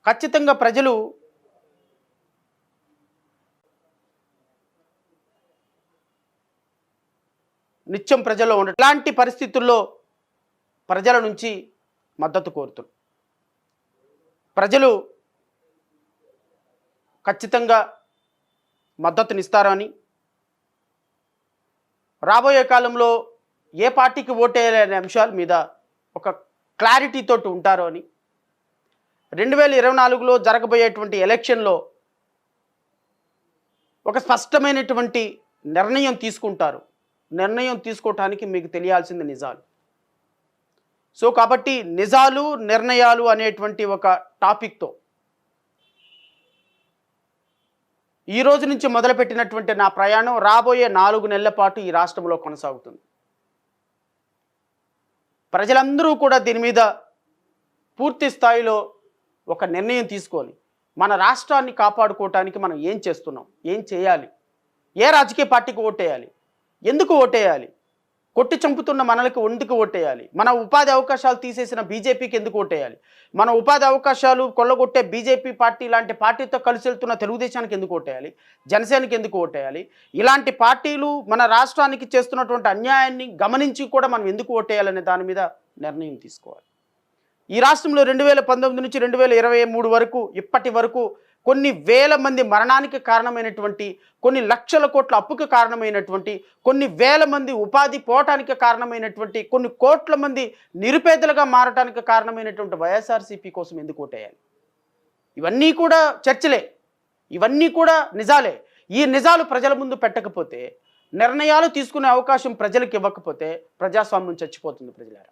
ఖచ్చితంగా ప్రజలు నిత్యం ప్రజల్లో ఉండ ఇలాంటి పరిస్థితుల్లో ప్రజల నుంచి మద్దతు కోరుతున్నారు. ప్రజలు ఖచ్చితంగా మద్దతునిస్తారని, రాబోయే కాలంలో ఏ పార్టీకి ఓటేయాలనే అంశాల మీద ఒక క్లారిటీ తోటి ఉంటారు అని, 2024లో జరగబోయేటువంటి ఎలక్షన్లో ఒక స్పష్టమైనటువంటి నిర్ణయం తీసుకుంటారు. నిర్ణయం తీసుకోవటానికి మీకు తెలియాల్సింది నిజాలు. సో కాబట్టి నిజాలు నిర్ణయాలు అనేటువంటి ఒక టాపిక్తో ఈ రోజు నుంచి మొదలుపెట్టినటువంటి నా ప్రయాణం రాబోయే 4 నెలల పాటు ఈ రాష్ట్రంలో కొనసాగుతుంది. ప్రజలందరూ కూడా దీని మీద పూర్తి స్థాయిలో ఒక నిర్ణయం తీసుకొని మన రాష్ట్రాన్ని కాపాడుకోవటానికి మనం ఏం చేస్తున్నాం, ఏం చేయాలి, ఏ రాజకీయ పార్టీకి ఓటేయాలి, ఎందుకు ఓటేయాలి, కొట్టి చంపుతున్న మనలకు ఎందుకు ఓటేయాలి, మన ఉపాధి అవకాశాలు తీసేసిన బీజేపీకి ఎందుకు ఓటేయాలి, మన ఉపాధి అవకాశాలు కొల్లగొట్టే బీజేపీ పార్టీ లాంటి పార్టీతో కలిసి వెళ్తున్న తెలుగుదేశానికి ఎందుకు ఓటేయాలి, జనసేనకి ఎందుకు ఓటేయాలి, ఇలాంటి పార్టీలు మన రాష్ట్రానికి చేస్తున్నటువంటి అన్యాయాన్ని గమనించి కూడా మనం ఎందుకు ఓటేయాలనే దాని మీద నిర్ణయం తీసుకోవాలి. ఈ రాష్ట్రంలో 2019 నుంచి 2023 వరకు ఇప్పటి వరకు కొన్ని వేల మంది మరణానికి కారణమైనటువంటి, కొన్ని లక్షల కోట్ల అప్పుకి కారణమైనటువంటి, కొన్ని వేల మంది ఉపాధి పోవటానికి కారణమైనటువంటి, కొన్ని కోట్ల మంది నిరుపేదలుగా మారటానికి కారణమైనటువంటి వైఎస్ఆర్సీపీ కోసం ఎందుకు ఓటేయాలి? ఇవన్నీ కూడా చర్చలే, ఇవన్నీ కూడా నిజాలే. ఈ నిజాలు ప్రజల ముందు పెట్టకపోతే, నిర్ణయాలు తీసుకునే అవకాశం ప్రజలకు ఇవ్వకపోతే ప్రజాస్వామ్యం చచ్చిపోతుంది ప్రజలారా.